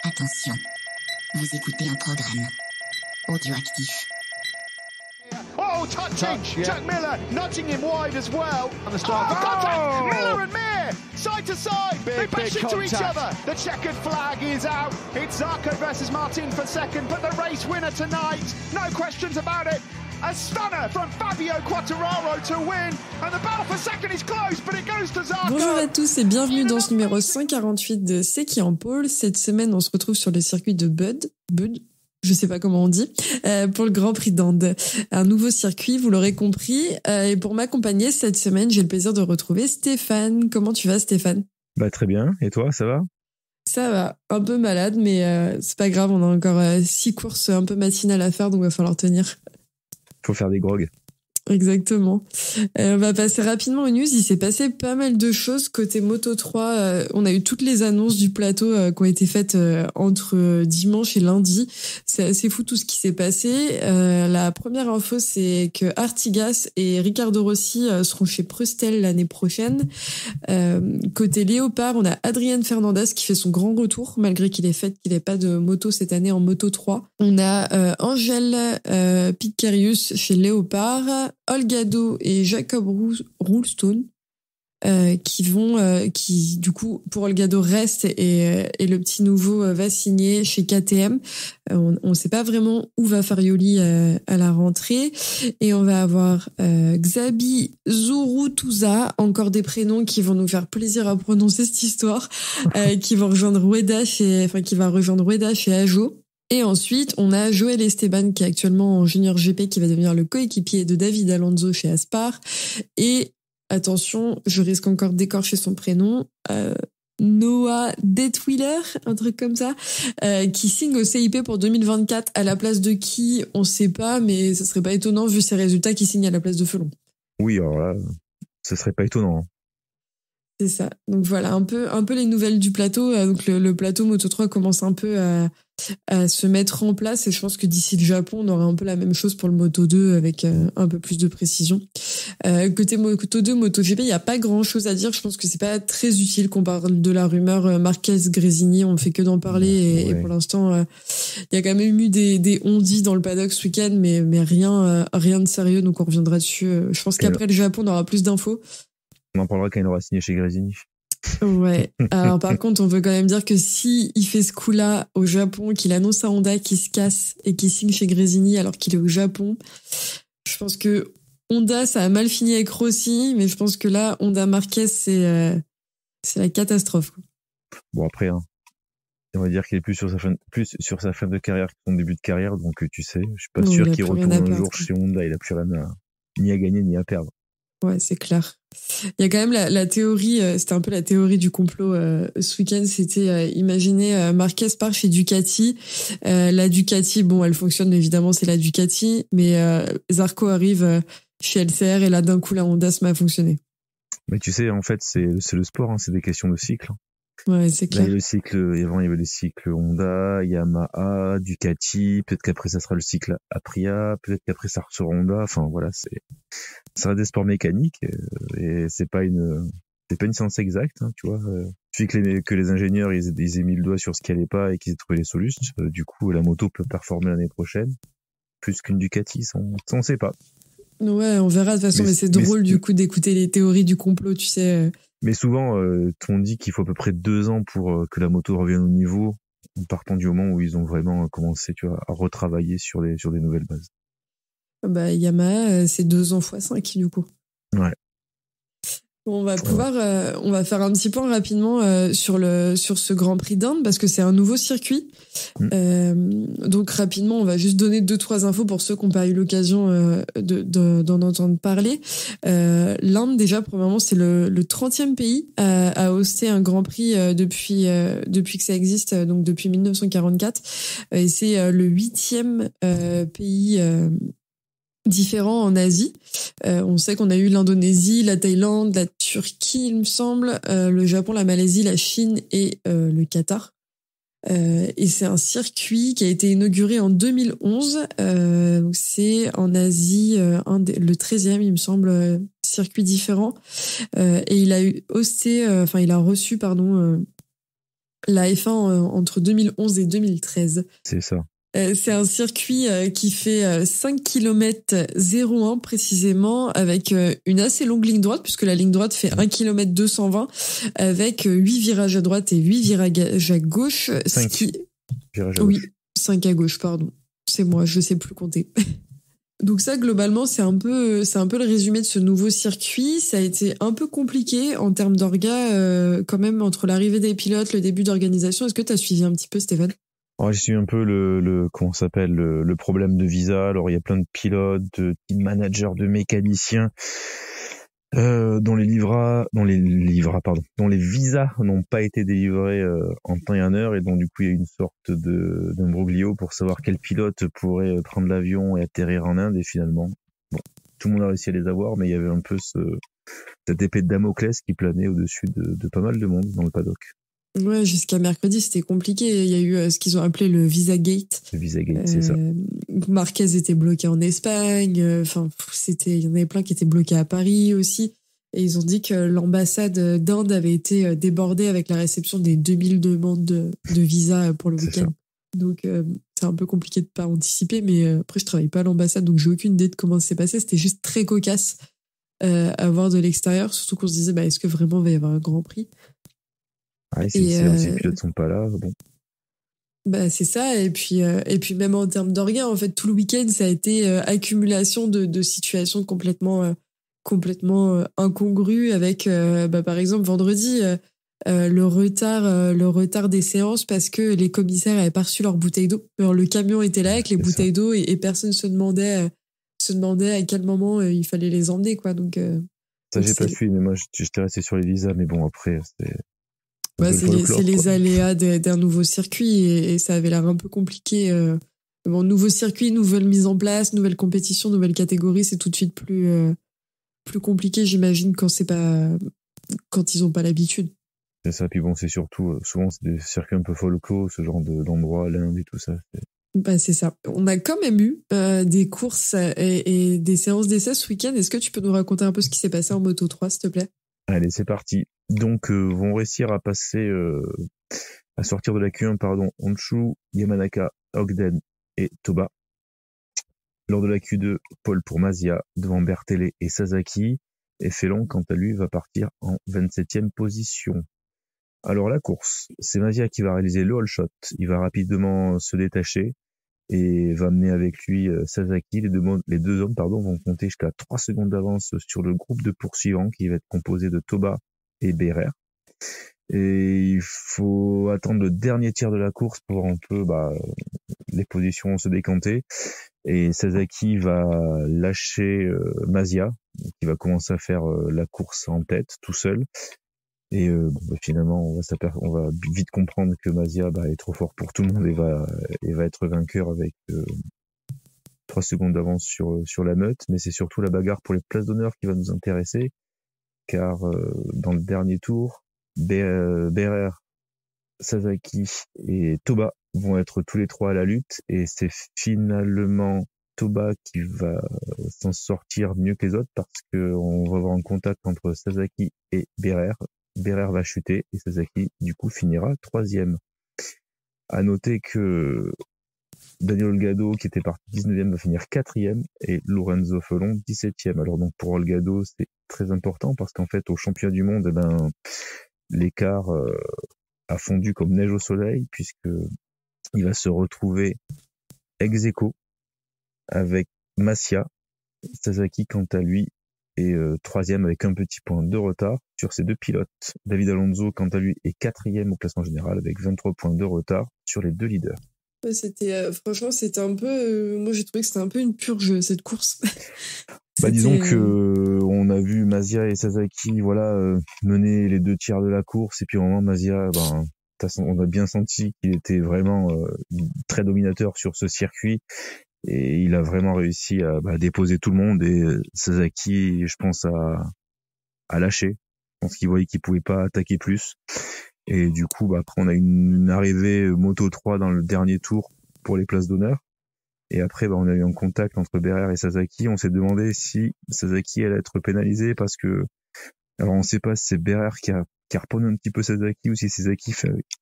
Attention, vous écoutez un programme audioactif. Oh, touch, yeah. Jack Miller nudging him wide as well. On the start. Oh, contact! Miller and Mir, side to side. They bash into each other. The checkered flag is out. It's Zarco versus Martin for second, but the race winner tonight, no questions about it. A stunner from Fabio Quartararo to win, and the battle for second is close, but it goes to Zarco. Bonjour à tous et bienvenue dans ce numéro 148 de C'est qui en pôle. Cette semaine, on se retrouve sur le circuit de Bud, je sais pas comment on dit, pour le Grand Prix d'Inde. Un nouveau circuit, vous l'aurez compris. Et pour m'accompagner cette semaine, j'ai le plaisir de retrouver Stéphane. Comment tu vas, Stéphane ? Bah très bien. Et toi, ça va ? Ça va. Un peu malade, mais c'est pas grave. On a encore 6 courses un peu matinales à faire, donc va falloir tenir. Faut faire des grogs. Exactement. On va passer rapidement aux news. Il s'est passé pas mal de choses côté Moto3. On a eu toutes les annonces du plateau qui ont été faites entre dimanche et lundi. C'est assez fou tout ce qui s'est passé. La première info, c'est que Artigas et Ricardo Rossi seront chez Prustel l'année prochaine. Côté Léopard, on a Adrian Fernandez qui fait son grand retour, malgré qu'il n'ait pas de moto cette année en Moto3. On a Angel Picarius chez Léopard, Olgado et Jacob Roulstone qui du coup pour Olgado reste et le petit nouveau va signer chez KTM. On sait pas vraiment où va Farioli à la rentrée, et on va avoir Xabi Zurutuza, encore des prénoms qui vont nous faire plaisir à prononcer cette histoire, qui va rejoindre Rueda chez Ajo. Et ensuite, on a Joel Esteban qui est actuellement en Junior GP, qui va devenir le coéquipier de David Alonso chez Aspar. Et attention, je risque encore d'écorcher son prénom, Noah Detwiller, un truc comme ça, qui signe au CIP pour 2024 à la place de qui, on sait pas, mais ce serait pas étonnant vu ses résultats qu'il signe à la place de Felon. Oui, alors là, ce serait pas étonnant. C'est ça. Donc voilà, un peu les nouvelles du plateau. Donc le plateau Moto3 commence un peu à se mettre en place, et je pense que d'ici le Japon, on aura un peu la même chose pour le Moto2 avec un peu plus de précision. Côté Moto2, MotoGP, il n'y a pas grand chose à dire. Je pense que c'est pas très utile qu'on parle de la rumeur Marquez-Grésini. On fait que d'en parler, et pour l'instant, il y a quand même eu des on-dit dans le paddock ce week-end, mais rien de sérieux. Donc on reviendra dessus. Je pense qu'après le Japon, on aura plus d'infos. On en parlera quand il aura signé chez Grésini. Ouais. Alors par contre, on veut quand même dire que si il fait ce coup-là au Japon, qu'il annonce à Honda qu'il se casse et qu'il signe chez Grésini alors qu'il est au Japon, je pense que Honda, ça a mal fini avec Rossi, mais je pense que là, Honda Marquez, c'est la catastrophe. Bon, après, on va dire qu'il est plus sur sa fin de carrière que son début de carrière, donc tu sais, je suis pas sûr qu'il retourne un jour chez Honda. Il a plus rien ni à gagner ni à perdre. Ouais, c'est clair. Il y a quand même la théorie, c'était un peu la théorie du complot ce week-end, c'était imaginer Marquez part chez Ducati. La Ducati, bon, elle fonctionne évidemment, c'est la Ducati, mais Zarco arrive chez LCR, et là d'un coup la Honda se met à fonctionner. Mais tu sais, en fait, c'est le sport, c'est des questions de cycle. Ouais, c'est clair. Là, avant, il y avait les cycles Honda, Yamaha, Ducati, peut-être qu'après ça sera le cycle Aprilia, peut-être qu'après ça sera Honda, enfin voilà, ça reste des sports mécaniques, et c'est pas une science exacte, tu vois. Il suffit que les ingénieurs ils aient mis le doigt sur ce qui allait pas et qu'ils aient trouvé les solutions. Du coup, la moto peut performer l'année prochaine plus qu'une Ducati, ça on sait pas. Ouais, on verra de toute façon, mais c'est drôle du coup d'écouter les théories du complot, tu sais. Mais souvent, on dit qu'il faut à peu près 2 ans pour que la moto revienne au niveau, en partant du moment où ils ont vraiment commencé, tu vois, à retravailler sur des nouvelles bases. Bah, Yamaha, c'est 2 ans x 5 du coup. Ouais. On va on va faire un petit point rapidement sur ce Grand Prix d'Inde, parce que c'est un nouveau circuit. Donc rapidement, on va juste donner 2-3 infos pour ceux qui n'ont pas eu l'occasion d'en entendre parler. L'Inde, déjà, premièrement, c'est le 30e pays à hoster un Grand Prix depuis que ça existe, donc depuis 1944. Et c'est le 8e pays différents en Asie. On sait qu'on a eu l'Indonésie, la Thaïlande, la Turquie, il me semble, le Japon, la Malaisie, la Chine et le Qatar. Et c'est un circuit qui a été inauguré en 2011. Donc c'est en Asie, le 13e, il me semble, circuit différent. Et il a reçu la F1 entre 2011 et 2013. C'est ça. C'est un circuit qui fait 5 km 01 précisément, avec une assez longue ligne droite, puisque la ligne droite fait 1 km 220, avec 8 virages à droite et 8 virages à gauche. 5 virages à gauche. Oui, 5 à gauche, pardon. C'est moi, je sais plus compter. Donc ça, globalement, c'est un peu le résumé de ce nouveau circuit. Ça a été un peu compliqué en termes d'orga, quand même, entre l'arrivée des pilotes, le début d'organisation. Est-ce que tu as suivi un petit peu, Stéphane? Alors, j'ai suivi un peu le problème de visa. Alors, il y a plein de pilotes, de team managers, de mécaniciens, dont les visas n'ont pas été délivrés en temps et en heure, et donc du coup il y a une sorte d'imbroglio pour savoir quel pilote pourrait prendre l'avion et atterrir en Inde, et finalement, bon, tout le monde a réussi à les avoir, mais il y avait un peu cette épée de Damoclès qui planait au-dessus de pas mal de monde dans le paddock. Ouais, jusqu'à mercredi, c'était compliqué. Il y a eu ce qu'ils ont appelé le Visa Gate. Le Visa Gate, c'est ça. Marquez était bloqué en Espagne. Enfin, il y en avait plein qui étaient bloqués à Paris aussi. Et ils ont dit que l'ambassade d'Inde avait été débordée avec la réception des 2000 demandes de visa pour le week-end. Donc, c'est un peu compliqué de pas anticiper. Mais après, je travaille pas à l'ambassade, donc j'ai aucune idée de comment ça s'est passé. C'était juste très cocasse à voir de l'extérieur. Surtout qu'on se disait, est-ce que vraiment il va y avoir un Grand Prix? Ouais, si les pilotes sont pas là, bon. C'est ça, et puis même en termes d'orgas, en fait, tout le week-end, ça a été accumulation de situations complètement incongrues, avec par exemple vendredi le retard des séances parce que les commissaires avaient pas reçu leur bouteille d'eau. Alors, le camion était là avec les bouteilles d'eau, et personne se demandait à quel moment il fallait les emmener, quoi. Donc ça, j'ai pas suivi, mais moi j'étais resté sur les visas, mais bon, après c'est les aléas d'un nouveau circuit, et ça avait l'air un peu compliqué. Bon, nouveau circuit, nouvelle mise en place, nouvelle compétition, nouvelle catégorie, c'est tout de suite plus compliqué, j'imagine, quand ils ont pas l'habitude. C'est ça, puis bon, c'est surtout, souvent c'est des circuits un peu folklore, ce genre d'endroit, l'Inde et tout ça. C'est ça. On a quand même eu des courses et des séances d'essai ce week-end. Est-ce que tu peux nous raconter un peu ce qui s'est passé en Moto 3, s'il te plaît? Allez, c'est parti. Donc, vont réussir à passer, à sortir de la Q1, Honshu, Yamanaka, Ogden et Toba. Lors de la Q2, Paul pour Mazia, devant Bertele et Sasaki, et Félon, quant à lui, va partir en 27e position. Alors, la course, c'est Mazia qui va réaliser le all shot. Il va rapidement se détacher et va mener avec lui Sasaki. Les deux hommes vont compter jusqu'à 3 secondes d'avance sur le groupe de poursuivants, qui va être composé de Toba et Berrer. Et il faut attendre le dernier tiers de la course pour voir un peu les positions se décanter. Et Sasaki va lâcher Mazia, qui va commencer à faire la course en tête tout seul. Et finalement, on va vite comprendre que Mazia est trop fort pour tout le monde et va être vainqueur avec 3 secondes d'avance sur la meute. Mais c'est surtout la bagarre pour les places d'honneur qui va nous intéresser, car dans le dernier tour, Berrer, Sasaki et Toba vont être tous les trois à la lutte, et c'est finalement Toba qui va s'en sortir mieux que les autres, parce qu'on va avoir un contact entre Sasaki et Berrer. Berrer va chuter et Sasaki du coup finira 3e. À noter que Daniel Olgado, qui était parti 19e, va finir 4e, et Lorenzo Felon 17e. Alors donc pour Olgado, c'est très important, parce qu'en fait au championnat du monde, l'écart a fondu comme neige au soleil, puisque il va se retrouver ex aequo avec Massia. Sasaki, quant à lui, est 3e avec un petit point de retard sur ces deux pilotes. David Alonso, quant à lui, est 4e au classement général avec 23 points de retard sur les deux leaders. Franchement, c'était un peu... moi, j'ai trouvé que c'était un peu une purge, cette course. Disons que on a vu Mazia et Sasaki mener les 2 tiers de la course, et puis au moment Mazia, on a bien senti qu'il était vraiment très dominateur sur ce circuit, et il a vraiment réussi à déposer tout le monde, et Sasaki, je pense, a lâché. Je pense qu'il voyait qu'il pouvait pas attaquer plus. Et du coup, après, on a une arrivée Moto 3 dans le dernier tour pour les places d'honneur. Et après, on a eu un contact entre Berrer et Sasaki. On s'est demandé si Sasaki allait être pénalisé, parce que, alors on sait pas si c'est Berrer qui a qui harponne un petit peu Sasaki, ou si Sasaki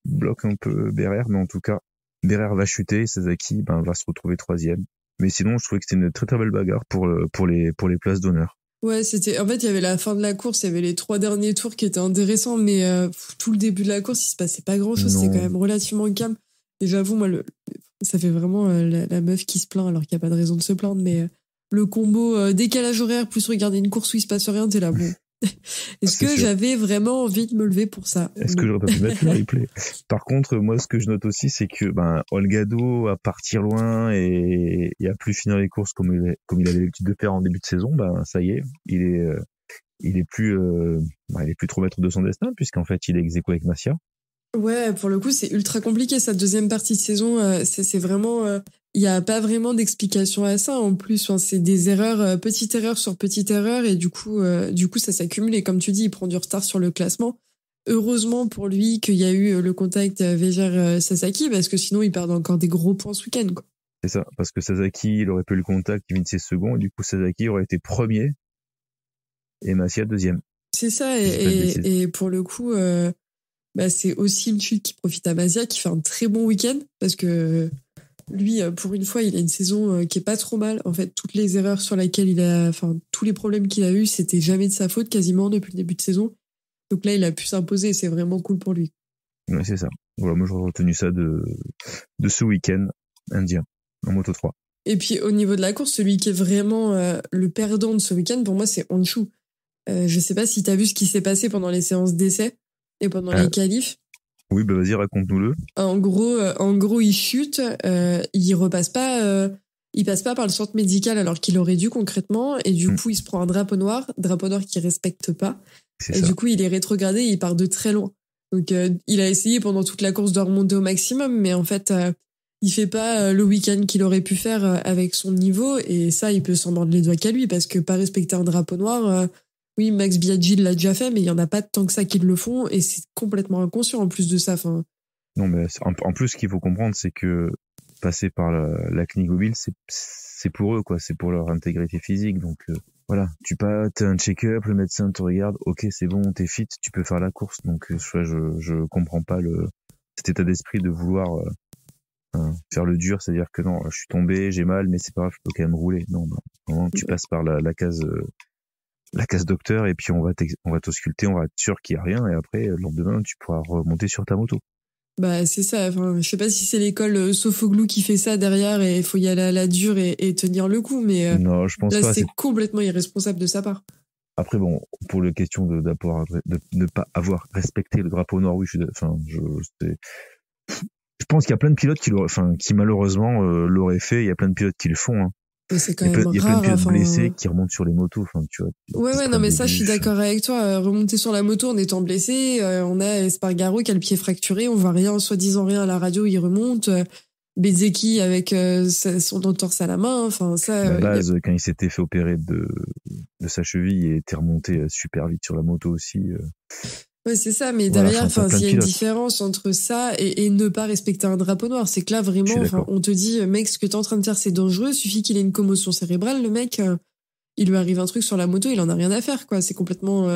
bloque un peu Berair, mais en tout cas, Berair va chuter, Sasaki va se retrouver 3e. Mais sinon, je trouvais que c'était une très très belle bagarre pour les places d'honneur. Ouais, en fait, il y avait la fin de la course, il y avait les 3 derniers tours qui étaient intéressants, mais tout le début de la course, il se passait pas grand chose, c'était quand même relativement calme. Et j'avoue, moi, ça fait vraiment la meuf qui se plaint alors qu'il n'y a pas de raison de se plaindre, mais le combo décalage horaire plus regarder une course où il se passe rien, t'es là, bon. Est-ce que j'avais vraiment envie de me lever pour ça? Est-ce que j'aurais pas pu mettre le replay? Par contre, moi, ce que je note aussi, c'est que Holgado à partir loin et à plus finir les courses comme il avait l'habitude de faire en début de saison, ça y est, il est plus trop maître de son destin, puisqu'en fait, il est ex aequo avec Massia. Ouais, pour le coup, c'est ultra compliqué cette deuxième partie de saison. C'est vraiment, il y a pas vraiment d'explication à ça. En plus, c'est des erreurs, petite erreur sur petite erreur, et du coup, ça s'accumule. Et comme tu dis, il prend du retard sur le classement. Heureusement pour lui qu'il y a eu le contact Vejer-Sasaki, parce que sinon, il perd encore des gros points ce week-end, quoi. C'est ça, parce que Sasaki, il aurait pas eu le contact, il finissait second, et du coup, Sasaki aurait été premier et Massia 2e. C'est ça, et pour le coup. C'est aussi une chute qui profite à Massia, qui fait un très bon week-end, parce que lui, pour une fois, il a une saison qui est pas trop mal. En fait, toutes les erreurs sur lesquelles tous les problèmes qu'il a eu, c'était jamais de sa faute quasiment depuis le début de saison. Donc là, il a pu s'imposer, et c'est vraiment cool pour lui. Ouais, c'est ça. Voilà, moi, j'aurais retenu ça de ce week-end indien, en Moto 3. Et puis, au niveau de la course, celui qui est vraiment le perdant de ce week-end, pour moi, c'est Honshu. Je sais pas si t'as vu ce qui s'est passé pendant les séances d'essai et pendant les qualifs. Oui, vas-y, raconte-nous-le. En gros, il chute, il repasse pas, il passe pas par le centre médical alors qu'il aurait dû concrètement, et du coup, il se prend un drapeau noir qu'il respecte pas. Et du coup, il est rétrogradé et il part de très loin. Donc, il a essayé pendant toute la course de remonter au maximum, mais en fait, il fait pas le week-end qu'il aurait pu faire avec son niveau, et ça, il peut s'en mordre les doigts qu'à lui, parce que pas respecter un drapeau noir, oui, Max Biaggi l'a déjà fait, mais il y en a pas tant que ça qui le font, et c'est complètement inconscient en plus de ça. Non, mais en plus, ce qu'il faut comprendre, c'est que passer par la clinique mobile, c'est pour eux, quoi. C'est pour leur intégrité physique. Donc voilà, t'as un check-up, le médecin te regarde, ok, c'est bon, t'es fit, tu peux faire la course. Donc je comprends pas cet état d'esprit de vouloir faire le dur, c'est-à-dire que non, je suis tombé, j'ai mal, mais c'est pas grave, je peux quand même rouler. Non, vraiment, tu passes par la case docteur, et puis on va t'ausculter, on va être sûr qu'il y a rien, et après le lendemain tu pourras remonter sur ta moto. C'est ça. Je sais pas si c'est l'école Sofoglou qui fait ça derrière, et il faut y aller à la dure et tenir le coup, mais non, je pense là, pas. C'est complètement irresponsable de sa part. Après bon, pour la question de ne pas avoir respecté le drapeau noir, oui, je pense qu'il y a plein de pilotes qui malheureusement l'auraient fait. Il y a plein de pilotes qui le font. Hein. Mais c'est quand même rare. Il y a plein de pilotes blessés qui remontent sur les motos. Tu vois. Ouais, non, mais ça, je suis d'accord avec toi. Remonter sur la moto en étant blessé, on a Espargaro qui a le pied fracturé, on voit soi-disant rien à la radio, il remonte. Bezzecchi avec son entorse à la main. Ça. La base, quand il s'était fait opérer de sa cheville, il était remonté super vite sur la moto aussi. Ouais, c'est ça, mais derrière, il y a une différence entre ça et ne pas respecter un drapeau noir. C'est que là, vraiment, on te dit, mec, ce que t'es en train de faire, c'est dangereux. Suffit qu'il ait une commotion cérébrale, le mec, il lui arrive un truc sur la moto, il en a rien à faire, quoi. C'est complètement,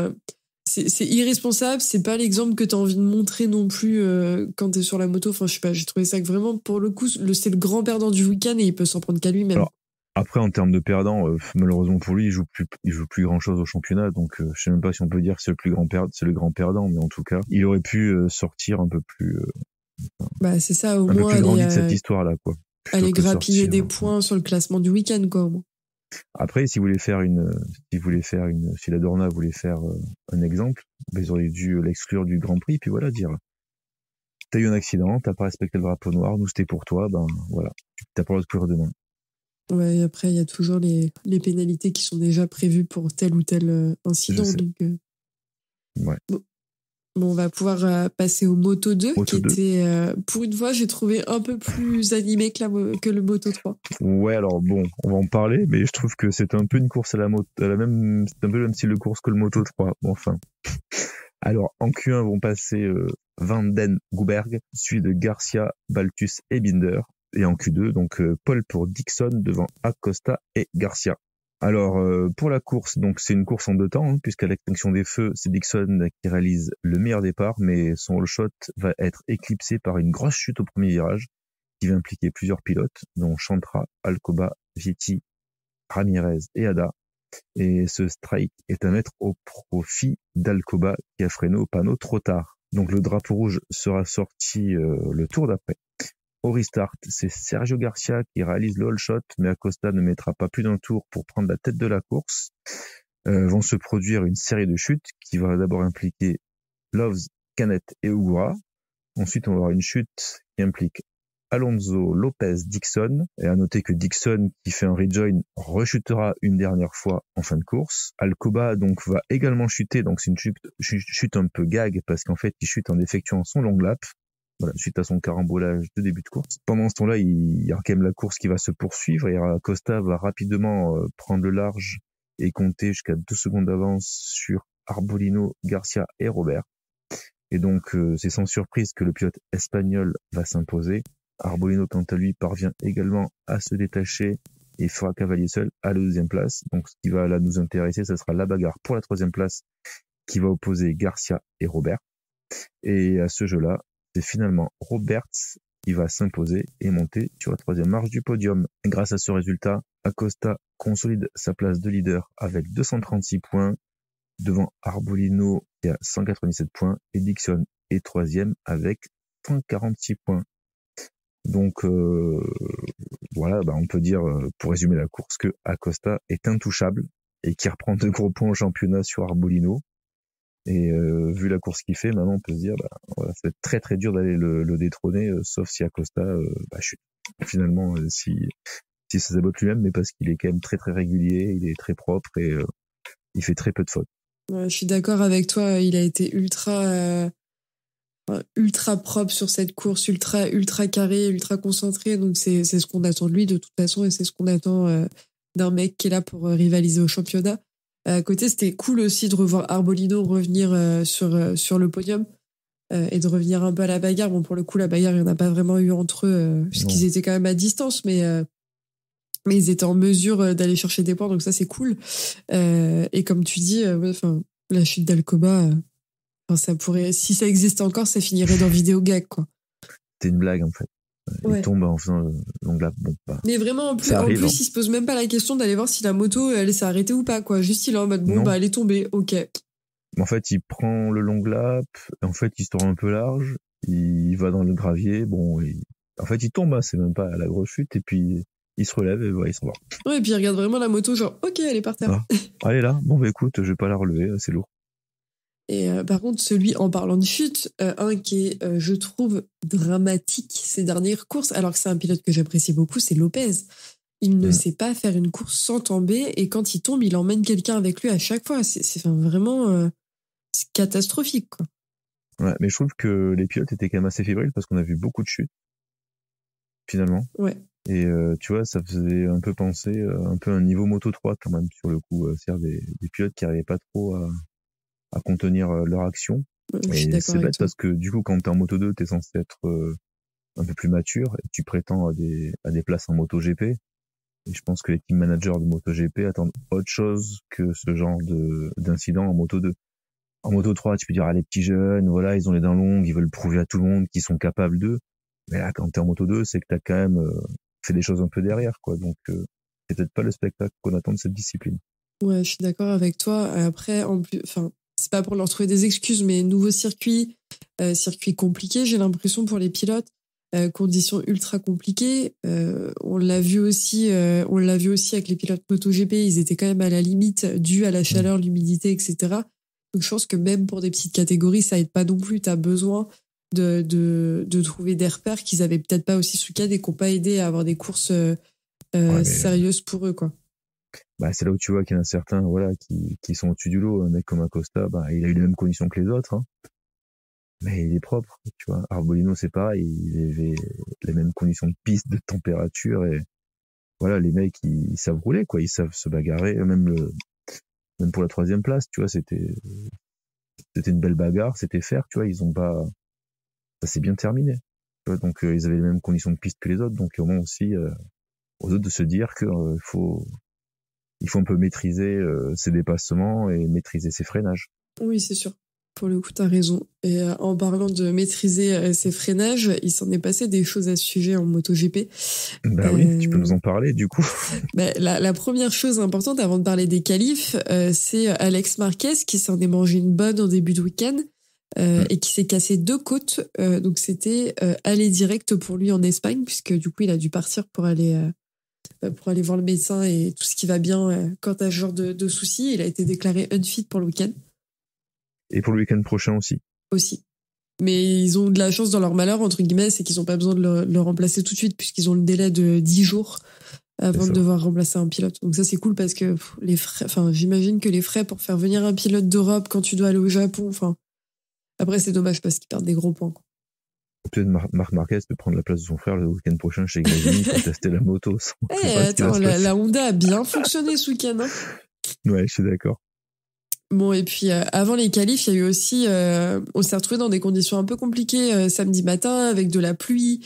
c'est irresponsable. C'est pas l'exemple que t'as envie de montrer non plus quand t'es sur la moto. Je sais pas, j'ai trouvé ça que vraiment, pour le coup, c'est le grand perdant du week-end, et il peut s'en prendre qu'à lui-même. Alors, après, en termes de perdant, malheureusement pour lui, il joue plus grand chose au championnat, donc je sais même pas si on peut dire que c'est le grand perdant, mais en tout cas, il aurait pu sortir un peu plus. C'est ça, au un moins. Peu plus grandi de cette histoire-là, quoi. Aller grappiller des points sur le classement du week-end, quoi, au moins. Après, si la Dorna voulait faire un exemple, ils auraient dû l'exclure du Grand Prix, puis voilà, dire t'as eu un accident, t'as pas respecté le drapeau noir, nous c'était pour toi, voilà, t'as pas le droit de courir demain. Ouais, et après, il y a toujours les pénalités qui sont déjà prévues pour tel ou tel incident. Donc, ouais. Bon, on va pouvoir passer au Moto 2, était, pour une fois, j'ai trouvé un peu plus animé que le Moto 3. Ouais, alors bon, on va en parler, mais je trouve que c'est un peu une course c'est un peu le même style de course que le Moto 3. Bon, enfin. Alors, en Q1 vont passer Van Den Gouberg, suivi de Garcia, Baltus et Binder. Et en Q2, donc Paul pour Dixon devant Acosta et Garcia. Alors, pour la course, donc c'est une course en 2 temps, hein, puisqu'à l'extinction des feux, c'est Dixon qui réalise le meilleur départ, mais son all shot va être éclipsé par une grosse chute au premier virage, qui va impliquer plusieurs pilotes, dont Chantra, Alcoba, Vietti, Ramirez et Ada. Et ce strike est à mettre au profit d'Alcoba, qui a freiné au panneau trop tard. Donc le drapeau rouge sera sorti le tour d'après. Au restart, c'est Sergio Garcia qui réalise le all shot, mais Acosta ne mettra pas plus d'un tour pour prendre la tête de la course. Vont se produire une série de chutes qui va d'abord impliquer Loves, Canet et Ugura. Ensuite, on va avoir une chute qui implique Alonso, Lopez, Dixon. Et à noter que Dixon, qui fait un rejoin, rechutera une dernière fois en fin de course. Alcoba, donc, va également chuter. Donc, c'est une chute un peu gag parce qu'en fait, il chute en effectuant son long lap. Voilà, suite à son carambolage de début de course. Pendant ce temps-là, il y a quand même la course qui va se poursuivre et Acosta va rapidement prendre le large et compter jusqu'à 2 secondes d'avance sur Arbolino, Garcia et Robert. Et donc, c'est sans surprise que le pilote espagnol va s'imposer. Arbolino, quant à lui, parvient également à se détacher et fera cavalier seul à la 2e place. Donc, ce qui va là nous intéresser, ce sera la bagarre pour la 3e place qui va opposer Garcia et Robert. Et à ce jeu-là, c'est finalement Roberts qui va s'imposer et monter sur la 3e marche du podium. Grâce à ce résultat, Acosta consolide sa place de leader avec 236 points, devant Arbolino qui a 197 points et Dixon est 3e avec 146 points. Donc voilà, on peut dire, pour résumer la course, que Acosta est intouchable et qui reprend de gros points au championnat sur Arbolino. Et vu la course qu'il fait, maintenant on peut se dire, voilà, ça va être très très dur d'aller le détrôner, sauf si Acosta chute. Finalement, si ça sabote lui-même, mais parce qu'il est quand même très très régulier, il est très propre et il fait très peu de fautes. Ouais, je suis d'accord avec toi, il a été ultra propre sur cette course, ultra carré, ultra concentré, donc c'est ce qu'on attend de lui de toute façon et c'est ce qu'on attend d'un mec qui est là pour rivaliser au championnat. À côté, c'était cool aussi de revoir Arbolino revenir sur le podium et de revenir un peu à la bagarre. Bon, pour le coup, la bagarre, il n'y en a pas vraiment eu entre eux, puisqu'ils étaient quand même à distance, mais ils étaient en mesure d'aller chercher des points, donc ça, c'est cool. Et comme tu dis, la chute d'Alcoba, ça pourrait, si ça existait encore, ça finirait dans vidéo gag, quoi. C'était une blague, en fait. Il tombe en faisant le long lap. Mais vraiment, en plus, il se pose même pas la question d'aller voir si la moto, elle s'est arrêtée ou pas, quoi. Juste, il est en mode, elle est tombée, ok. En fait, il prend le long lap, en fait, il se tourne un peu large, il va dans le gravier, en fait, il tombe, c'est même pas à la grosse chute, et puis il se relève et il s'en va. Ouais, et puis il regarde vraiment la moto, genre, ok, elle est par terre. Elle est là, écoute, je vais pas la relever, c'est lourd. Et par contre, celui, en parlant de chute, un qui est, je trouve, dramatique ces dernières courses, alors que c'est un pilote que j'apprécie beaucoup, c'est Lopez. Il ne sait pas faire une course sans tomber, et quand il tombe, il emmène quelqu'un avec lui à chaque fois. C'est vraiment c'est catastrophique, quoi. Ouais, mais je trouve que les pilotes étaient quand même assez fébriles parce qu'on a vu beaucoup de chutes, finalement. Ouais. Et tu vois, ça faisait un peu penser un peu à un niveau Moto 3 quand même, sur le coup. C'est-à-dire des pilotes qui n'arrivaient pas trop à contenir leur action. Et c'est bête parce que du coup, quand t'es en Moto 2, t'es censé être un peu plus mature et tu prétends à des places en Moto GP. Et je pense que les team managers de Moto GP attendent autre chose que ce genre d'incident en Moto 2. En Moto 3, tu peux dire, les petits jeunes, voilà, ils ont les dents longues, ils veulent prouver à tout le monde qu'ils sont capables d'eux. Mais là, quand t'es en Moto 2, c'est que t'as quand même fait des choses un peu derrière, quoi. Donc, c'est peut-être pas le spectacle qu'on attend de cette discipline. Ouais, je suis d'accord avec toi. Après, en plus, c'est pas pour leur trouver des excuses, mais nouveau circuit compliqué, j'ai l'impression, pour les pilotes, conditions ultra compliquées. On l'a vu aussi avec les pilotes MotoGP, ils étaient quand même à la limite dû à la chaleur, l'humidité, etc. Donc je pense que même pour des petites catégories, ça aide pas non plus. T'as besoin de trouver des repères qu'ils avaient peut-être pas aussi sous cadre et qui n'ont pas aidé à avoir des courses sérieuses pour eux, quoi. C'est là où tu vois qu'il y en a certains, voilà, qui sont au-dessus du lot. Un mec comme Acosta, il a eu les mêmes conditions que les autres, hein. Mais il est propre, tu vois. Arbolino, c'est pareil, il avait les mêmes conditions de piste, de température, et voilà, les mecs, ils savent rouler, quoi. Ils savent se bagarrer, même pour la 3e place, tu vois, c'était une belle bagarre, c'était faire, tu vois, ça s'est bien terminé. Tu vois, donc, ils avaient les mêmes conditions de piste que les autres, donc au moins aussi, aux autres de se dire que faut il faut un peu maîtriser ses dépassements et maîtriser ses freinages. Oui, c'est sûr. Pour le coup, t'as raison. Et en parlant de maîtriser ses freinages, il s'en est passé des choses à ce sujet en MotoGP. Bah oui, tu peux nous en parler du coup. La première chose importante avant de parler des qualifs, c'est Alex Marquez qui s'en est mangé une bonne en début de week-end et qui s'est cassé 2 côtes. Donc c'était aller direct pour lui en Espagne, puisque du coup il a dû partir pour aller voir le médecin et tout ce qui va bien quand t'as ce genre de soucis. Il a été déclaré unfit pour le week-end. Et pour le week-end prochain aussi. Aussi. Mais ils ont de la chance dans leur malheur, entre guillemets, c'est qu'ils n'ont pas besoin de le remplacer tout de suite, puisqu'ils ont le délai de 10 jours avant de devoir remplacer un pilote. Donc ça, c'est cool parce que les frais, j'imagine que les frais pour faire venir un pilote d'Europe quand tu dois aller au Japon, après, c'est dommage parce qu'ils perdent des gros points, quoi. Peut-être Marc Marquez peut prendre la place de son frère le week-end prochain chez Gazini pour tester la moto. Attends, la Honda a bien fonctionné ce week-end, hein. Ouais, je suis d'accord. Bon, et puis avant les qualifs, il y a eu aussi, on s'est retrouvé dans des conditions un peu compliquées samedi matin avec de la pluie.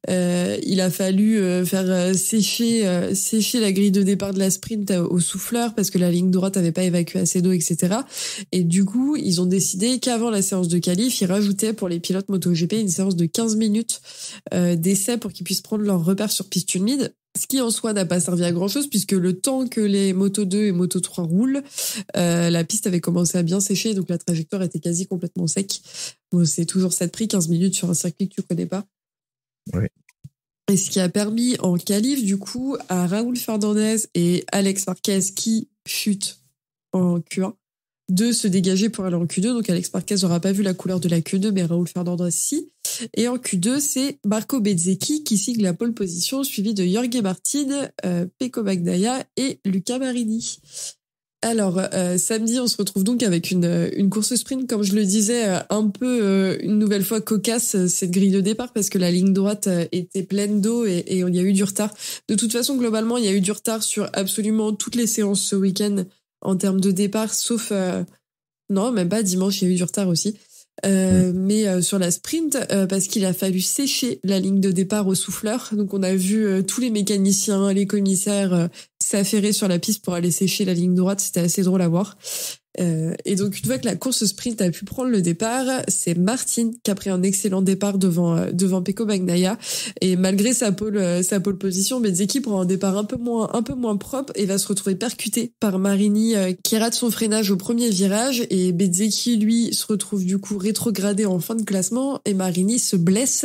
Il a fallu faire sécher la grille de départ de la sprint au souffleur parce que la ligne droite n'avait pas évacué assez d'eau, etc. Et du coup, ils ont décidé qu'avant la séance de qualif, ils rajoutaient pour les pilotes MotoGP une séance de 15 minutes d'essai pour qu'ils puissent prendre leur repère sur piste humide. Ce qui en soi n'a pas servi à grand chose puisque le temps que les Moto 2 et Moto 3 roulent, la piste avait commencé à bien sécher, donc la trajectoire était quasi complètement sec. Bon, c'est toujours ça de prix, 15 minutes sur un circuit que tu connais pas. Oui. Et ce qui a permis en qualif, du coup, à Raúl Fernandez et Alex Marquez qui chutent en Q1 de se dégager pour aller en Q2. Donc Alex Marquez n'aura pas vu la couleur de la Q2, mais Raúl Fernandez si. Et en Q2, c'est Marco Bezzecchi qui signe la pole position, suivi de Jorge Martin, Pecco Bagnaia et Luca Marini. Alors, samedi, on se retrouve donc avec une course sprint, comme je le disais, un peu une nouvelle fois cocasse, cette grille de départ, parce que la ligne droite était pleine d'eau et il y a eu du retard. De toute façon, globalement, il y a eu du retard sur absolument toutes les séances ce week-end en termes de départ, sauf... non, même pas, dimanche, il y a eu du retard aussi. Mais sur la sprint, parce qu'il a fallu sécher la ligne de départ au souffleur. Donc on a vu tous les mécaniciens, les commissaires s'affairer sur la piste pour aller sécher la ligne droite. C'était assez drôle à voir. Et donc une fois que la course sprint a pu prendre le départ, c'est Martin qui a pris un excellent départ devant Pecco Bagnaia. Et malgré sa pole position, Bezzecchi prend un départ un peu moins propre et va se retrouver percuté par Marini qui rate son freinage au premier virage. Et Bezzecchi, lui, se retrouve du coup rétrogradé en fin de classement et Marini se blesse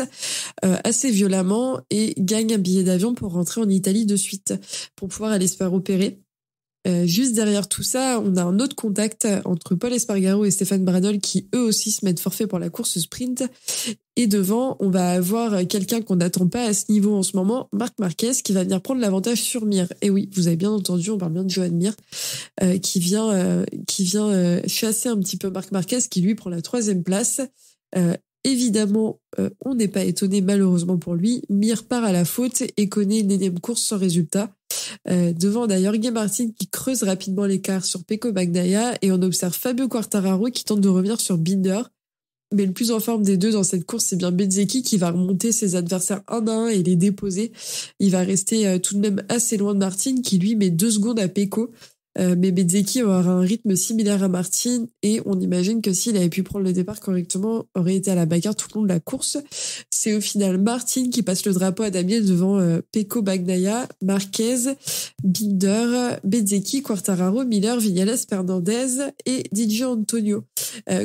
assez violemment et gagne un billet d'avion pour rentrer en Italie de suite pour pouvoir aller se faire opérer. Juste derrière tout ça, on a un autre contact entre Paul Espargaro et Stéphane Bradl qui eux aussi se mettent forfait pour la course sprint. Et devant, on va avoir quelqu'un qu'on n'attend pas à ce niveau en ce moment, Marc Marquez, qui va venir prendre l'avantage sur Mir. Et oui, vous avez bien entendu, on parle bien de Joan Mir, qui vient chasser un petit peu Marc Marquez, qui lui prend la 3e place. Évidemment, on n'est pas étonné malheureusement pour lui. Mir part à la faute et connaît une énième course sans résultat. Devant d'ailleurs Jorge Martin qui creuse rapidement l'écart sur Pecco Bagnaia et on observe Fabio Quartararo qui tente de revenir sur Binder. Mais le plus en forme des deux dans cette course, c'est bien Bezzecchi qui va remonter ses adversaires un à un et les déposer. Il va rester tout de même assez loin de Martin qui lui met 2 secondes à Pecco. Mais Bezzecchi aura un rythme similaire à Martin et on imagine que s'il avait pu prendre le départ correctement, aurait été à la bagarre tout le long de la course. C'est au final Martin qui passe le drapeau à damier devant Pecco Bagnaia, Marquez, Binder, Bezzecchi, Quartararo, Miller, Viñales, Fernandez et DJ Antonio.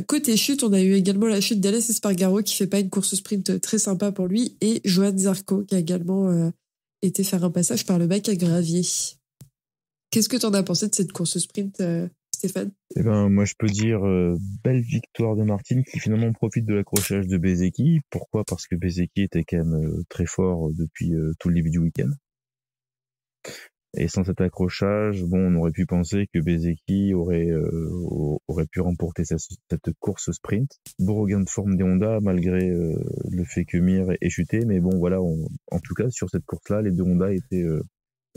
Côté chute, on a eu également la chute d'Alex Espargaro qui fait pas une course sprint très sympa pour lui et Johan Zarco qui a également été faire un passage par le bac à gravier. Qu'est-ce que tu en as pensé de cette course sprint, Stéphane ? Eh ben, moi, je peux dire belle victoire de Martin qui finalement profite de l'accrochage de Bezzecchi. Pourquoi ? Parce que Bezzecchi était quand même très fort depuis tout le début du week-end. Et sans cet accrochage, bon, on aurait pu penser que Bezzecchi aurait pu remporter cette course sprint. Beau regain de forme des Honda malgré le fait que Mir ait chuté. Mais bon, voilà, en tout cas, sur cette course-là, les deux Honda étaient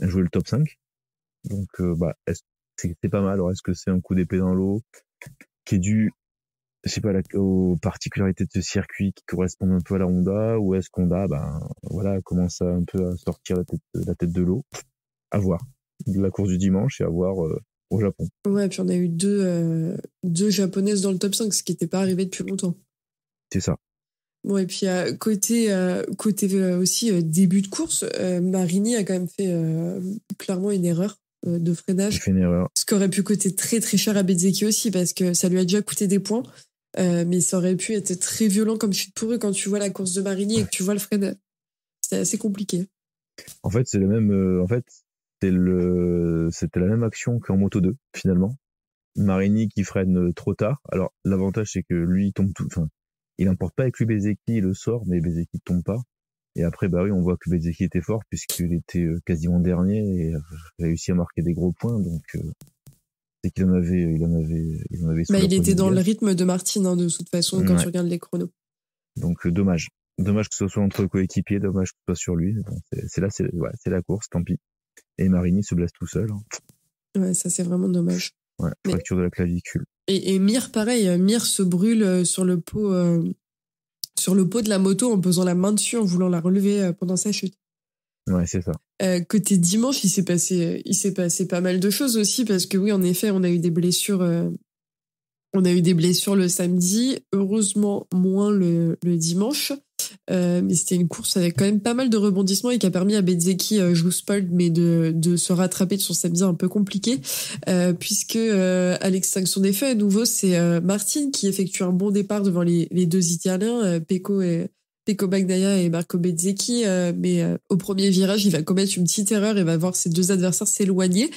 joué le top 5. Donc, c'est pas mal. Alors, est-ce que c'est un coup d'épée dans l'eau qui est dû, je sais pas, aux particularités de ce circuit qui correspondent un peu à la Honda, ou est-ce qu'Honda, commence un peu à sortir la tête de l'eau? À voir. de la course du dimanche et à voir au Japon. Ouais, puis on a eu deux japonaises dans le top 5, ce qui n'était pas arrivé depuis longtemps. C'est ça. Bon, et puis côté aussi début de course, Marini a quand même fait clairement une erreur de freinage. Il fait une erreur. Ce qui aurait pu coûter très très cher à Bezzecchi aussi, parce que ça lui a déjà coûté des points, mais ça aurait pu être très violent comme chute pour eux quand tu vois la course de Marini et que tu vois le freinage. C'était assez compliqué. En fait, c'est le même. C'était la même action qu'en Moto 2 finalement. Marini qui freine trop tard. Alors l'avantage c'est que lui il tombe il n'emporte pas avec lui Bezzecchi, il le sort, mais Bezzecchi ne tombe pas. Et après bah oui, on voit que Bezzecchi était fort puisqu'il était quasiment dernier et réussi à marquer des gros points. Donc c'est qu'il en avait il était dans le rythme de Martin de toute façon quand tu regardes les chronos. Donc dommage que ce soit entre coéquipiers, dommage que ce soit sur lui. Bon, c'est la course, tant pis. Et Marini se blesse tout seul. Ouais, ça c'est vraiment dommage. Ouais, fracture de la clavicule. Et Mir, pareil, Mir se brûle sur le pot de la moto en posant la main dessus en voulant la relever pendant sa chute. Ouais, c'est ça. Côté dimanche, il s'est passé pas mal de choses aussi parce que oui, en effet, on a eu des blessures. On a eu des blessures le samedi, heureusement moins le dimanche. Mais c'était une course avec quand même pas mal de rebondissements et qui a permis à Bezzecchi, je vous spoil, mais de se rattraper de son samedi un peu compliqué, puisque à l'extinction des feux, à nouveau, c'est Martin qui effectue un bon départ devant les deux Italiens, Pecco Bagnaia et Marco Bezzecchi, mais au premier virage, il va commettre une petite erreur et va voir ses deux adversaires s'éloigner,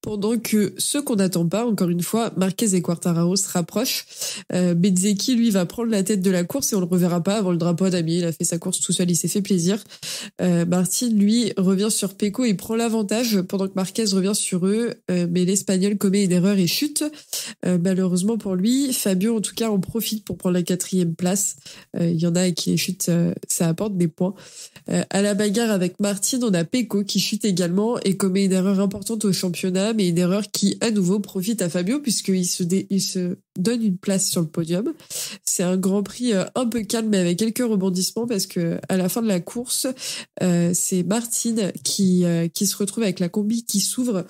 pendant que ceux qu'on n'attend pas, encore une fois, Marquez et Quartararo se rapprochent. Bezzecchi, lui, va prendre la tête de la course et on le reverra pas avant le drapeau à damier. Il a fait sa course tout seul, il s'est fait plaisir. Martin, lui, revient sur Pecco et prend l'avantage pendant que Marquez revient sur eux, mais l'Espagnol commet une erreur et chute. Malheureusement pour lui, Fabio, en tout cas, en profite pour prendre la 4e place. Il y en a à qui les chutes, ça apporte des points. À la bagarre avec Martin, on a Pecco qui chute également et commet une erreur importante au championnat, mais une erreur qui, à nouveau, profite à Fabio puisqu'il se donne une place sur le podium. C'est un Grand Prix un peu calme, mais avec quelques rebondissements parce que à la fin de la course, c'est Martin qui se retrouve avec la combi qui s'ouvre.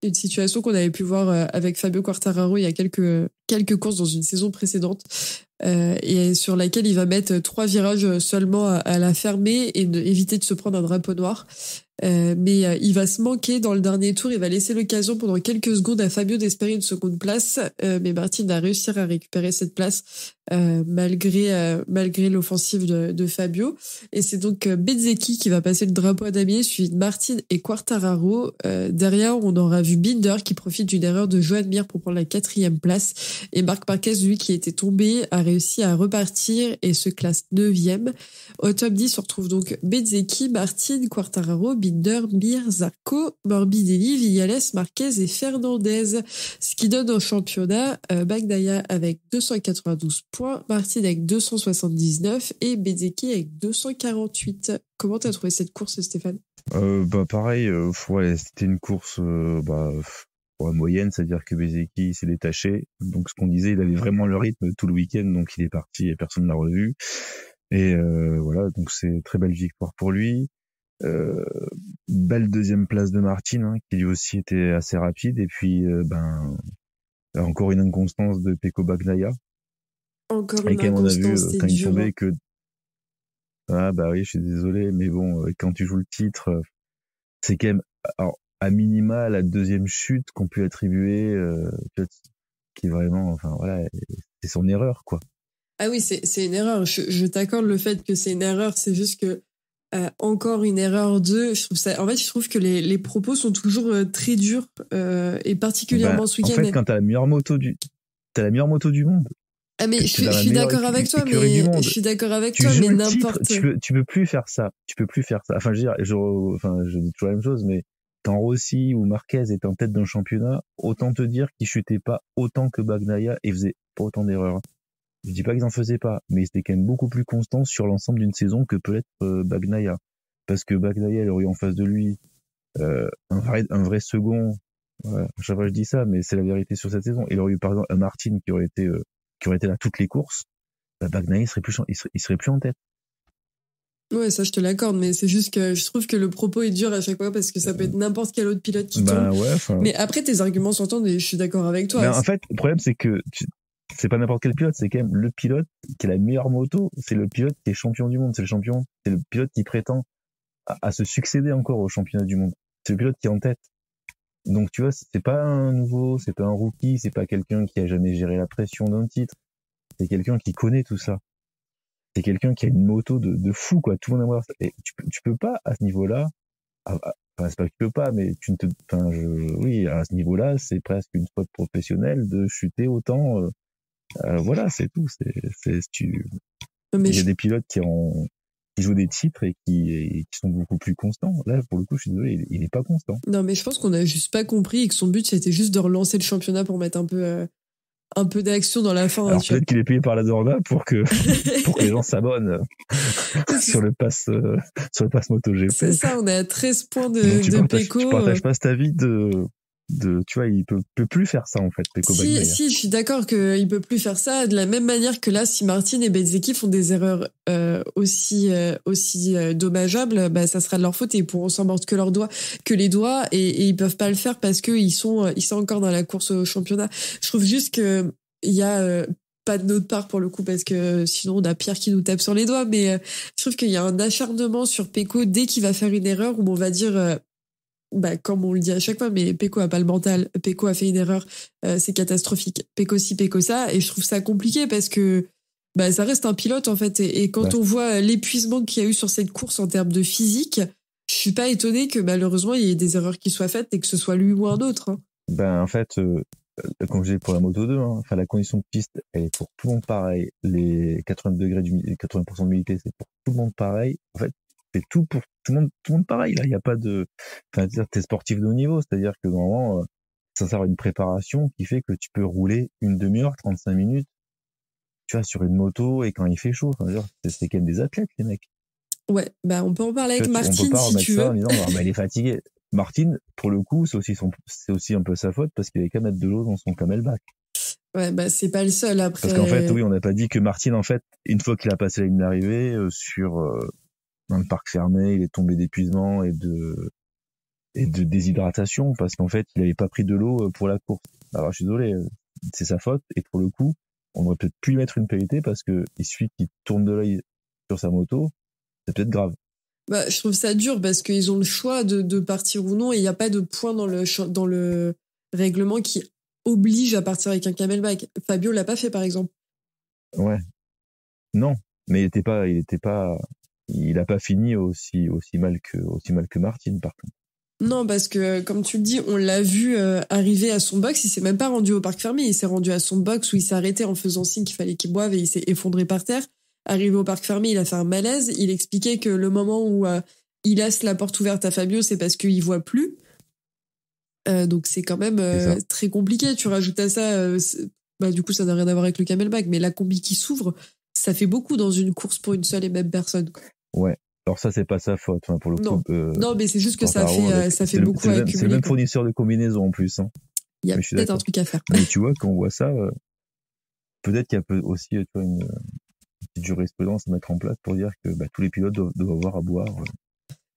Une situation qu'on avait pu voir avec Fabio Quartararo il y a quelques courses dans une saison précédente, et sur laquelle il va mettre 3 virages seulement à la fermer et éviter de se prendre un drapeau noir. Mais il va se manquer dans le dernier tour, il va laisser l'occasion pendant quelques secondes à Fabio d'espérer une seconde place, mais Martin a réussi à récupérer cette place malgré l'offensive de Fabio, et c'est donc Bezzecchi qui va passer le drapeau à damier, suivi de Martin et Quartararo. Derrière, on aura vu Binder qui profite d'une erreur de Joan Mir pour prendre la 4e place, et Marc Marquez, lui qui était tombé, a réussi à repartir et se classe 9e. Au top 10, on retrouve donc Bezzecchi, Martin, Quartararo, Binder, Mir, Zarco, Morbidelli, Viñales, Marquez et Fernandez. Ce qui donne au championnat Bagnaia avec 292 points, Martin avec 279 et Bezzecchi avec 248. Comment t'as trouvé cette course, Stéphane ? Pareil, c'était une course moyenne, c'est-à-dire que Bezzecchi s'est détaché. Donc ce qu'on disait, il avait vraiment le rythme tout le week-end, donc il est parti et personne ne l'a revu. Et voilà, donc c'est très belle victoire pour lui. Belle 2e place de Martin, qui lui aussi était assez rapide. Et puis encore une inconstance de Pecco Bagnaia. Encore une inconstance, c'est quand dur. il tombait que ah bah oui, je suis désolé, mais bon, quand tu joues le titre, c'est quand même à minima la 2e chute qu'on peut attribuer, qui vraiment, enfin voilà, c'est son erreur quoi. Ah oui, c'est une erreur. Je t'accorde le fait que c'est une erreur. C'est juste que encore une erreur je trouve que les propos sont toujours très durs, et particulièrement ce week-end. En fait, quand t'as la meilleure moto du monde. Ah mais je suis d'accord avec toi, mais n'importe. Tu peux plus faire ça. Enfin, je veux dire, je dis toujours la même chose, mais quand Rossi ou Marquez est en tête d'un championnat, autant te dire qu'ils chutaient pas autant que Bagnaia et faisaient pas autant d'erreurs. Je dis pas qu'ils en faisaient pas, mais ils étaient quand même beaucoup plus constants sur l'ensemble d'une saison que peut être Bagnaia. Parce que Bagnaia, il aurait eu en face de lui un vrai second. Voilà, à chaque fois je dis ça, mais c'est la vérité sur cette saison. Il aurait eu par exemple un Martin qui aurait été là toutes les courses. Bagnaia, il serait plus en tête. Ouais, ça je te l'accorde, mais c'est juste que je trouve que le propos est dur à chaque fois parce que ça peut être n'importe quel autre pilote qui tombe. Ouais, mais après, tes arguments s'entendent et je suis d'accord avec toi. Mais en fait, le problème, c'est que c'est pas n'importe quel pilote, c'est quand même le pilote qui a la meilleure moto, c'est le pilote qui est champion du monde, c'est le pilote qui prétend à se succéder encore au championnat du monde. C'est le pilote qui est en tête. Donc tu vois, c'est pas un nouveau, c'est pas un rookie, c'est pas quelqu'un qui a jamais géré la pression d'un titre. C'est quelqu'un qui connaît tout ça. C'est quelqu'un qui a une moto de fou, quoi. Tout le monde aimerait ça. Et tu peux pas, à ce niveau-là, enfin, c'est pas que tu peux pas, mais oui, à ce niveau-là, c'est presque une faute professionnelle de chuter autant, voilà, c'est tout. Il y a des pilotes qui jouent des titres et qui sont beaucoup plus constants. Là, pour le coup, je suis désolé, il est pas constant. Non, mais je pense qu'on a juste pas compris et que son but, c'était juste de relancer le championnat pour mettre un peu d'action dans la fin. Alors peut-être qu'il est payé par la Dorna pour que les gens s'abonnent sur le pass MotoGP. C'est ça, on est à 13 points de Pecco. Tu partages pas cet avis tu vois, il peut plus faire ça en fait, Pecco Bagnaia. Si, je suis d'accord qu'il peut plus faire ça de la même manière que là, si Martin et Bezzecchi font des erreurs aussi dommageables, bah ça sera de leur faute et ils pourront s'en mordre que les doigts et ils peuvent pas le faire parce que ils sont encore dans la course au championnat. Je trouve juste que il y a pas de notre part pour le coup parce que sinon on a Pierre qui nous tape sur les doigts, mais je trouve qu'il y a un acharnement sur Pecco dès qu'il va faire une erreur où on va dire comme on le dit à chaque fois, mais Pecco a pas le mental, Pecco a fait une erreur, c'est catastrophique. Pecco ci, Pecco ça, et je trouve ça compliqué parce que ça reste un pilote en fait, et quand on voit l'épuisement qu'il y a eu sur cette course en termes de physique, je suis pas étonnée que malheureusement il y ait des erreurs qui soient faites et que ce soit lui ou un autre. Hein. En fait, comme je disais pour la Moto 2, la condition de piste, elle est pour tout le monde pareil. Les 80 degrés 80% d'humidité, c'est pour tout le monde pareil. En fait, c'est tout pour tout le monde pareil. Là, il n'y a pas de, t'es sportif de haut niveau, c'est-à-dire que normalement, ça sert à une préparation qui fait que tu peux rouler une demi-heure, 35 minutes, tu vois, sur une moto et quand il fait chaud. C'est quand même des athlètes, les mecs. Ouais, on peut en parler avec Martin si tu veux. On peut pas remettre ça en disant, il est fatigué. Martin, pour le coup, c'est aussi un peu sa faute parce qu'il avait qu'à mettre de l'eau dans son camelback. Ouais, c'est pas le seul après. Parce qu'en fait, oui, on n'a pas dit que Martin, en fait, une fois qu'il a passé la ligne d'arrivée, dans le parc fermé, il est tombé d'épuisement et de déshydratation parce qu'en fait, il n'avait pas pris de l'eau pour la course. Alors, je suis désolé, c'est sa faute et pour le coup, on aurait peut-être pu lui mettre une pénalité parce que il suffit qu'il tourne de l'œil sur sa moto, c'est peut-être grave. Je trouve ça dur parce qu'ils ont le choix de partir ou non et il n'y a pas de point dans le règlement qui oblige à partir avec un camelback. Fabio l'a pas fait par exemple. Ouais. Non, mais il a pas fini aussi mal que Martin par contre. Non, parce que comme tu le dis, on l'a vu arriver à son box, il s'est même pas rendu au parc fermé, il s'est rendu à son box où il s'est arrêté en faisant signe qu'il fallait qu'il boive et il s'est effondré par terre. Arrivé au parc fermé, il a fait un malaise. Il expliquait que le moment où il laisse la porte ouverte à Fabio, c'est parce qu'il voit plus. Donc c'est quand même très compliqué. Tu rajoutes à ça, du coup ça n'a rien à voir avec le camelback, mais la combi qui s'ouvre, ça fait beaucoup dans une course pour une seule et même personne. Ouais. Alors ça c'est pas sa faute, pour le coup. Non, mais c'est juste que ça fait beaucoup à accumuler. C'est le même fournisseur de combinaisons en plus. Il y a peut-être un truc à faire. Mais tu vois, quand on voit ça, peut-être qu'il y a aussi une petite jurisprudence à mettre en place pour dire que tous les pilotes doivent avoir à boire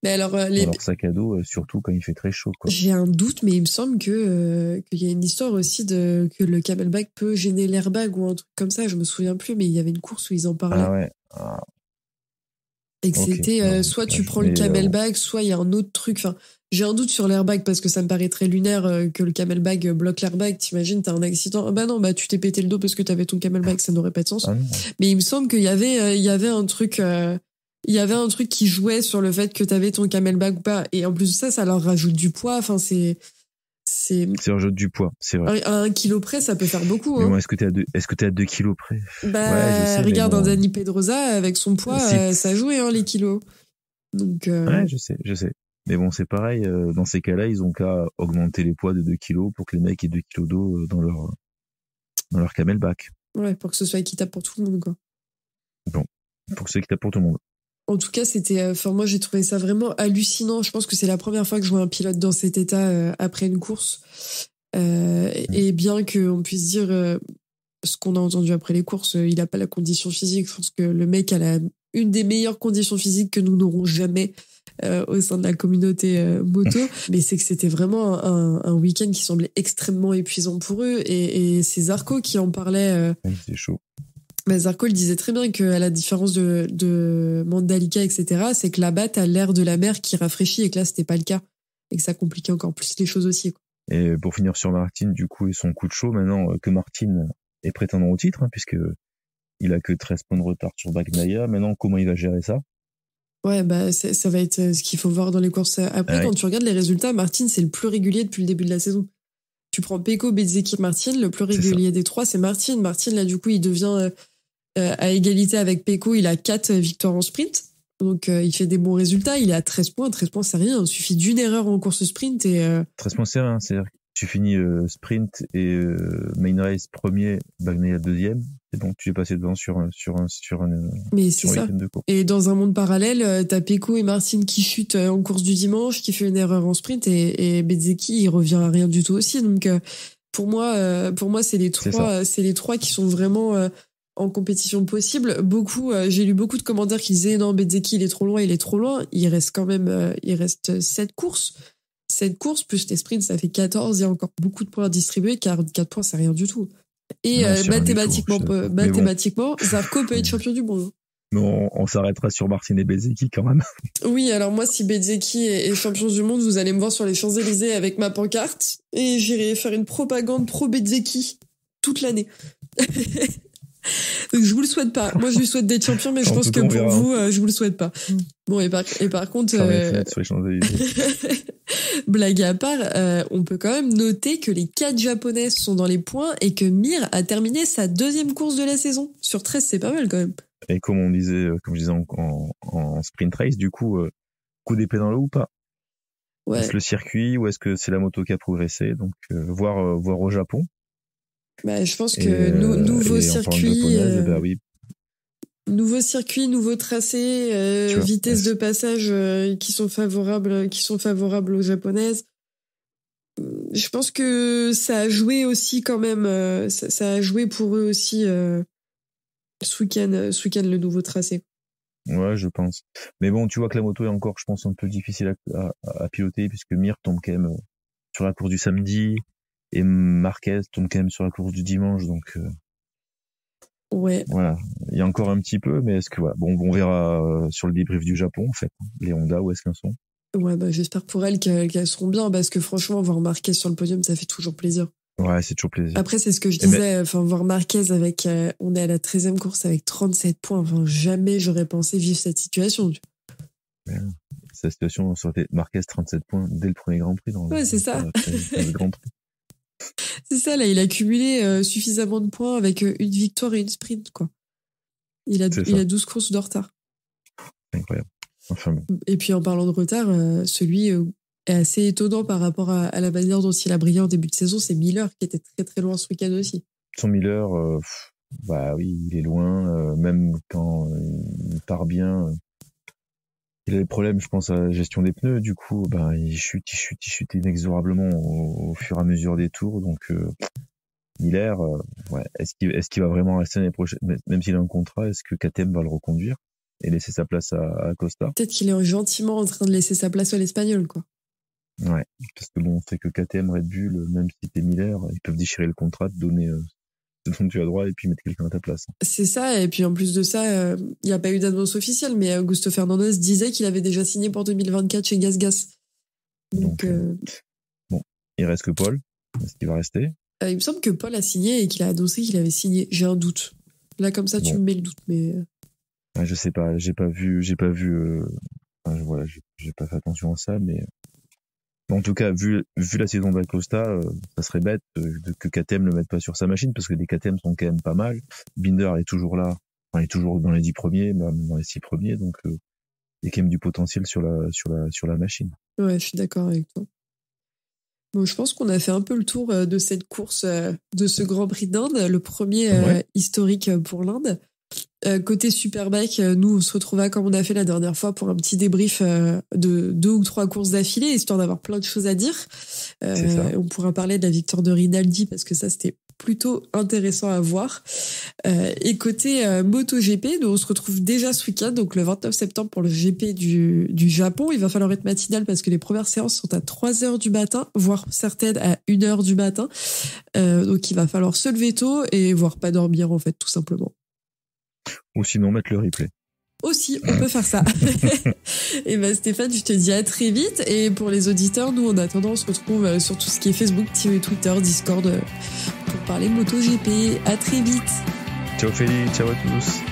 mais alors, dans leur sac à dos, surtout quand il fait très chaud. Quoi. J'ai un doute, mais il me semble qu'il y a une histoire aussi que le camelback peut gêner l'airbag ou un truc comme ça. Je me souviens plus, mais il y avait une course où ils en parlaient. Ah ouais. Et que c'était soit tu prends le camelback, soit il y a un autre truc. Enfin, j'ai un doute sur l'airbag parce que ça me paraît très lunaire que le camelback bloque l'airbag. T'imagines, t'as un accident. Non, tu t'es pété le dos parce que t'avais ton camelback, ça n'aurait pas de sens. Mais il me semble qu'il y avait un truc. Il y avait un truc qui jouait sur le fait que t'avais ton camelback ou pas. Et en plus de ça leur rajoute du poids. Enfin, c'est rajoute du poids, c'est vrai. À 1 kilo près, ça peut faire beaucoup. Mais bon, est-ce que t'es à 2 kilos près? Ouais, regarde un Dani Pedrosa avec son poids, ça jouait les kilos. Donc, ouais, je sais. Mais bon, c'est pareil, dans ces cas-là, ils ont qu'à augmenter les poids de 2 kilos pour que les mecs aient 2 kilos d'eau dans leur camelback. Ouais, pour que ce soit équitable pour tout le monde, quoi. Bon, pour que ce soit équitable pour tout le monde. En tout cas, moi, j'ai trouvé ça vraiment hallucinant. Je pense que c'est la première fois que je vois un pilote dans cet état après une course. Et bien qu'on puisse dire ce qu'on a entendu après les courses, il n'a pas la condition physique. Je pense que le mec a une des meilleures conditions physiques que nous n'aurons jamais au sein de la communauté moto. Mais c'est que c'était vraiment un week-end qui semblait extrêmement épuisant pour eux. Et c'est Zarco qui en parlait. C'est chaud. Mais Zarco le disait très bien qu'à la différence de Mandalika, etc., c'est que là-bas, t'as l'air de la mer qui rafraîchit et que là, c'était pas le cas. Et que ça compliquait encore plus les choses aussi, quoi. Et pour finir sur Martin, du coup, et son coup de chaud, maintenant que Martin est prétendant au titre, puisque il a que 13 points de retard sur Bagnaia. Maintenant, comment il va gérer ça? Ouais, bah, ça va être ce qu'il faut voir dans les courses après. Quand tu regardes les résultats, Martin, c'est le plus régulier depuis le début de la saison. Tu prends Pecco, Bezzecchi, Martin, le plus régulier des trois, c'est Martin. Martin, là, du coup, il devient à égalité avec Pecco, il a 4 victoires en sprint. Donc, il fait des bons résultats. Il est à 13 points. 13 points, c'est rien. Il suffit d'une erreur en course sprint et... 13 points, c'est rien. C'est-à-dire que tu finis sprint et main race premier, Bagnaia deuxième. Et donc, tu es passé devant sur un Mais c'est ça. De course. Et dans un monde parallèle, t'as Pecco et Martin qui chutent en course du dimanche, qui fait une erreur en sprint et Bezzecchi, il revient à rien du tout aussi. Donc, pour moi, c'est les trois qui sont vraiment en compétition possible. J'ai lu beaucoup de commentaires qui disaient non, Bezzecchi, il est trop loin. Il reste quand même, 7 courses. 7 courses plus les sprints, ça fait 14. Il y a encore beaucoup de points à distribuer. 44 points, c'est rien du tout. Et mathématiquement, Zarco peut être champion du monde. Mais on s'arrêtera sur Martin et Bezzecchi quand même. Oui, alors moi, si Bezzecchi est champion du monde, vous allez me voir sur les Champs-Élysées avec ma pancarte et j'irai faire une propagande pro Bezzecchi toute l'année. Donc je vous le souhaite pas. Moi, je lui souhaite d'être champion, mais je pense que pour vous, je vous le souhaite pas. Bon, et par contre, sur les Champs-Élysées. Blague à part, on peut quand même noter que les 4 japonaises sont dans les points et que Mir a terminé sa 2e course de la saison. Sur 13, c'est pas mal quand même. Et comme je disais en sprint race, du coup, coup d'épée dans l'eau ou pas? Ouais. Est-ce le circuit ou est-ce que c'est la moto qui a progressé? Donc, voir au Japon. Bah, je pense que nouveau circuit. Oui. Nouveau circuit, nouveau tracé, vitesse de passage qui sont favorables aux japonaises. Je pense que ça a joué aussi quand même. Ça a joué pour eux aussi ce week-end le nouveau tracé. Ouais, je pense. Mais bon, tu vois que la moto est encore, je pense, un peu difficile à piloter puisque Mir tombe quand même sur la course du samedi et Marquez tombe quand même sur la course du dimanche, donc. Ouais. Voilà, il y a encore un petit peu, mais est-ce que on verra sur le débrief du Japon en fait, les Honda où est-ce qu'elles sont. Ouais, bah j'espère pour elles qu'elles seront bien parce que franchement voir Marquez sur le podium ça fait toujours plaisir. Ouais, c'est toujours plaisir. Après c'est ce que je disais, voir Marquez avec on est à la 13e course avec 37 points, jamais j'aurais pensé vivre cette situation. Ouais. Cette situation ça aurait été Marquez 37 points dès le premier Grand Prix c'est ça. Le Grand Prix. C'est ça, là, il a cumulé suffisamment de points avec une victoire et une sprint, quoi. Il a 12 courses de retard. Incroyable. Enfin bon. Et puis, en parlant de retard, celui est assez étonnant par rapport à la manière dont il a brillé en début de saison, c'est Miller, qui était très très loin ce week-end aussi. Son Miller, oui, il est loin, même quand il part bien. Il a des problèmes, je pense, à la gestion des pneus. Du coup, il chute inexorablement au fur et à mesure des tours. Donc, Miller, est-ce qu'il va vraiment rester l'année prochaine, même s'il a un contrat, est-ce que KTM va le reconduire et laisser sa place à Costa? Peut-être qu'il est gentiment en train de laisser sa place à l'Espagnol, quoi. Ouais, parce que on sait que KTM, Red Bull, même si t'es Miller, ils peuvent déchirer le contrat, te donner ce dont tu as droit et puis mettre quelqu'un à ta place. C'est ça, et puis en plus de ça, il n'y a pas eu d'annonce officielle, mais Augusto Fernandez disait qu'il avait déjà signé pour 2024 chez GasGas. Donc bon, il reste que Paul. Est-ce qu'il va rester? Il me semble que Paul a signé et qu'il a annoncé qu'il avait signé. J'ai un doute. Là, comme ça, tu me mets le doute, mais... Je sais pas, j'ai pas vu, j'ai pas fait attention à ça, mais... En tout cas, vu la saison d'Acosta, ça serait bête que KTM le mette pas sur sa machine, parce que les KTM sont quand même pas mal. Binder est toujours là, il est toujours dans les 10 premiers, même dans les 6 premiers, donc il y a quand même du potentiel sur la machine. Ouais, je suis d'accord avec toi. Bon, je pense qu'on a fait un peu le tour de cette course, de ce Grand Prix d'Inde, le premier historique pour l'Inde. Côté Superbike, nous on se retrouvera comme on a fait la dernière fois pour un petit débrief de 2 ou 3 courses d'affilée, histoire d'avoir plein de choses à dire. On pourra parler de la victoire de Rinaldi parce que ça c'était plutôt intéressant à voir. Et côté MotoGP, nous on se retrouve déjà ce week-end, donc le 29 septembre pour le GP du Japon. Il va falloir être matinal parce que les premières séances sont à 3h du matin, voire certaines à 1h du matin. Donc il va falloir se lever tôt et voire pas dormir en fait, tout simplement. Ou sinon mettre le replay. Aussi, on peut faire ça. Et ben Stéphane, je te dis à très vite. Et pour les auditeurs, nous en attendant, on se retrouve sur tout ce qui est Facebook, Twitter, Discord pour parler MotoGP. À très vite. Ciao Félix, ciao à tous.